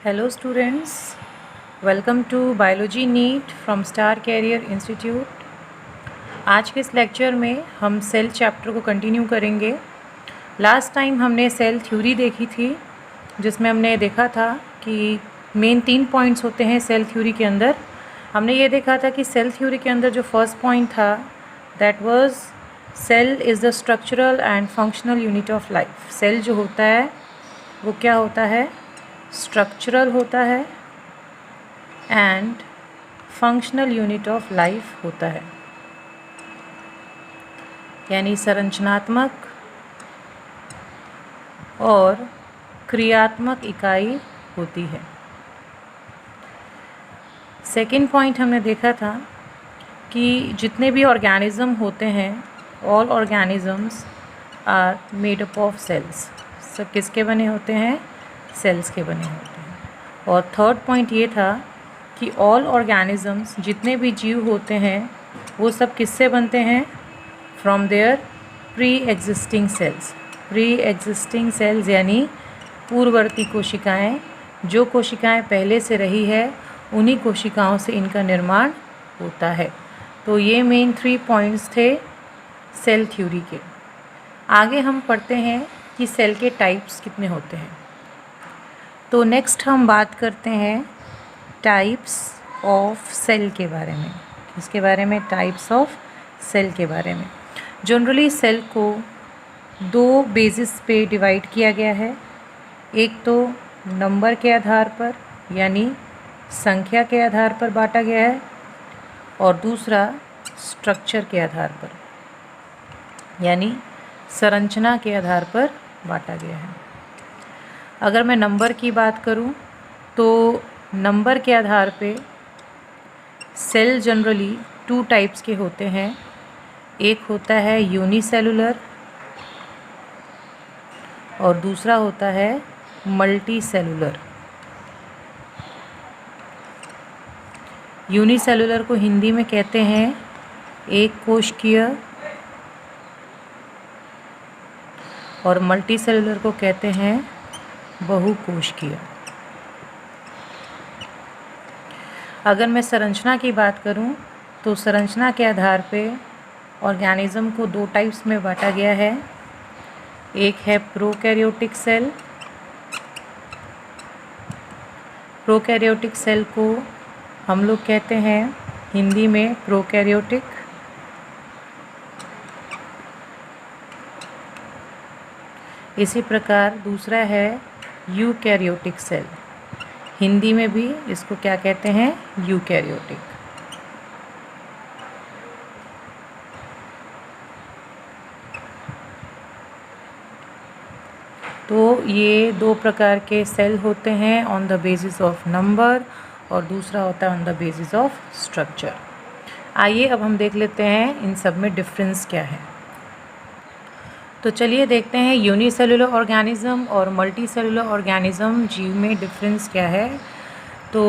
Hello students, welcome to Biology NEET from Star Career Institute। आज के इस lecture में हम सेल चैप्टर को कंटिन्यू करेंगे। लास्ट टाइम हमने सेल थ्योरी देखी थी, जिसमें हमने देखा था कि मेन 3 पॉइंट्स होते हैं सेल थ्योरी के अंदर। हमने ये देखा था कि सेल थ्योरी के अंदर जो फर्स्ट पॉइंट था that was cell is the structural and functional unit of life. Cell जो होता है वो क्या होता है, स्ट्रक्चरल होता है and functional unit of life होता है, यानी संरचनात्मक और क्रियात्मक इकाई होती है। सेकेंड पॉइंट हमने देखा था कि जितने भी ऑर्गेनिज्म होते हैं, all organisms are made up of cells. सब किसके बने होते हैं, सेल्स के बने होते हैं। और थर्ड पॉइंट ये था कि ऑल ऑर्गेनिजम्स, जितने भी जीव होते हैं, वो सब किससे बनते हैं, from their pre existing cells. Pre existing cells यानी पूर्ववर्ती कोशिकाएं, जो कोशिकाएं पहले से रही है उन्हीं कोशिकाओं से इनका निर्माण होता है। तो ये मेन 3 पॉइंट्स थे सेल थ्योरी के। आगे हम पढ़ते हैं कि सेल के टाइप्स कितने होते हैं। तो नेक्स्ट हम बात करते हैं टाइप्स ऑफ सेल के बारे में। इसके बारे में, टाइप्स ऑफ सेल के बारे में। जनरली सेल को 2 बेसिस पे डिवाइड किया गया है। एक तो नंबर के आधार पर यानी संख्या के आधार पर बांटा गया है, और दूसरा स्ट्रक्चर के आधार पर यानी संरचना के आधार पर बांटा गया है। अगर मैं नंबर की बात करूं तो नंबर के आधार पे सेल जनरली 2 टाइप्स के होते हैं। एक होता है यूनिसेलुलर और दूसरा होता है मल्टी सेलुलर। यूनिसेलुलर को हिंदी में कहते हैं एक कोशिकीय, और मल्टी सेलुलर को कहते हैं बहुकोशिकीय। अगर मैं संरचना की बात करूं तो संरचना के आधार पे ऑर्गेनिज्म को 2 टाइप्स में बांटा गया है। एक है प्रोकैरियोटिक सेल। प्रोकैरियोटिक सेल को हम लोग कहते हैं हिंदी में प्रोकैरियोटिक। इसी प्रकार दूसरा है यूकैरियोटिक सेल। हिंदी में भी इसको क्या कहते हैं, यूकैरियोटिक। तो ये 2 प्रकार के सेल होते हैं, on the basis of number, और दूसरा होता है on the basis of structure. आइए अब हम देख लेते हैं इन सब में डिफरेंस क्या है। तो चलिए देखते हैं यूनिसेलुलर ऑर्गेनिज्म और मल्टी सेलुलर ऑर्गेनिज्म जीव में डिफरेंस क्या है। तो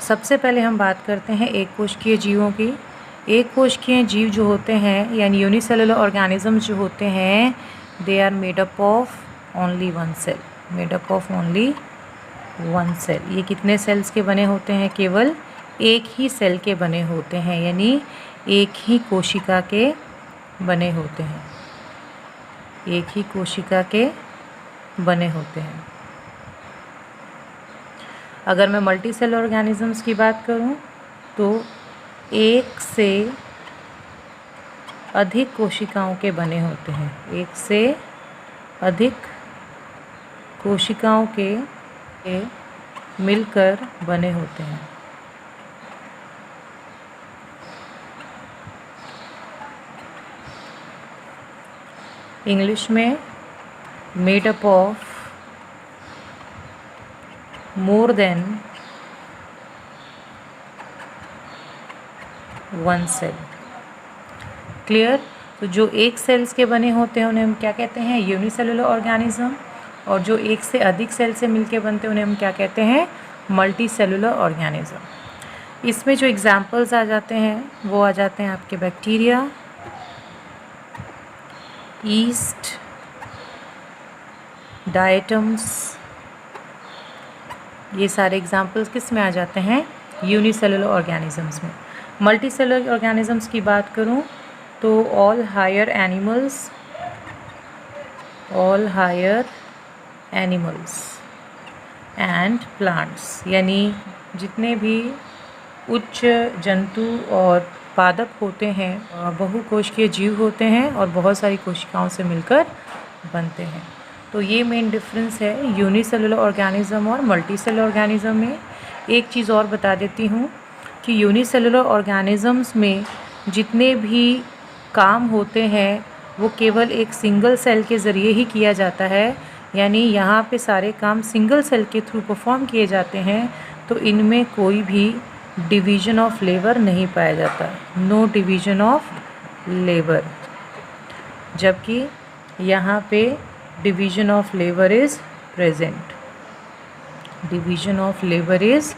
सबसे पहले हम बात करते हैं एक कोशिकीय जीवों की। एक कोशिकीय जीव जो होते हैं यानी यूनिसेलुलर ऑर्गेनिज्म जो होते हैं, they are made up of only 1 cell. Made up of only 1 cell. ये कितने सेल्स के बने होते हैं, केवल एक ही सेल के बने होते हैं, यानी एक ही कोशिका के बने होते हैं। एक ही कोशिका के बने होते हैं। अगर मैं मल्टी सेल ऑर्गेनिजम्स की बात करूं तो एक से अधिक कोशिकाओं के बने होते हैं। एक से अधिक कोशिकाओं के मिलकर बने होते हैं। इंग्लिश में made up of more than 1 cell. Clear. तो जो एक सेल्स के बने होते हैं उन्हें हम क्या कहते हैं, यूनिसेलुलर ऑर्गेनिज्म, और जो एक से अधिक सेल से मिलके बनते हैं उन्हें हम क्या कहते हैं, मल्टी सेलुलर ऑर्गेनिज्म। इसमें जो एग्जाम्पल्स आ जाते हैं वो आ जाते हैं आपके बैक्टीरिया, ईस्ट, डायटम्स, ये सारे एग्जाम्पल्स किस में आ जाते हैं? यूनिसेलुलर ऑर्गेनिजम्स में। मल्टी सेलुलर ऑर्गेनिजम्स की बात करूँ तो all higher animals and plants, यानी जितने भी उच्च जंतु और पादप होते हैं बहुकोशिकीय जीव होते हैं और बहुत सारी कोशिकाओं से मिलकर बनते हैं। तो ये मेन डिफरेंस है यूनिसेलुलर ऑर्गेनिज्म और मल्टी सेलुलर ऑर्गेनिज्म में। एक चीज़ और बता देती हूँ कि यूनिसेलुलर ऑर्गेनिजम्स में जितने भी काम होते हैं वो केवल एक सिंगल सेल के ज़रिए ही किया जाता है, यानी यहाँ पे सारे काम सिंगल सेल के थ्रू परफॉर्म किए जाते हैं। तो इनमें कोई भी डिवीज़न ऑफ लेबर नहीं पाया जाता, नो डिवीज़न ऑफ लेबर। जबकि यहाँ पे division of labour is present, division of labour is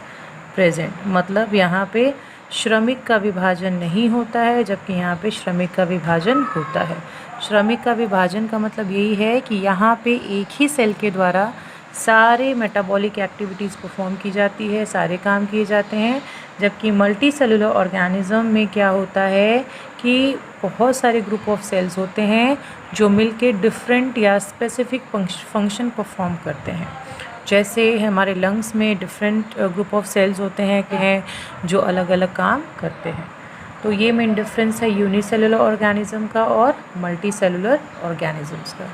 present, मतलब यहाँ पे श्रमिक का विभाजन नहीं होता है, जबकि यहाँ पे श्रमिक का विभाजन होता है। श्रमिक का विभाजन का मतलब यही है कि यहाँ पे एक ही सेल के द्वारा सारे मेटाबॉलिक एक्टिविटीज़ परफॉर्म की जाती है, सारे काम किए जाते हैं। जबकि मल्टी सेलुलर ऑर्गेनिज्म में क्या होता है कि बहुत सारे ग्रुप ऑफ सेल्स होते हैं जो मिलके डिफरेंट या स्पेसिफिक फंक्शन परफॉर्म करते हैं। जैसे हमारे लंग्स में डिफरेंट ग्रुप ऑफ सेल्स होते हैं जो अलग अलग काम करते हैं। तो ये मेन डिफरेंस है यूनिसेलुलर ऑर्गेनिज्म का और मल्टी सेलुलर ऑर्गेनिजम्स का।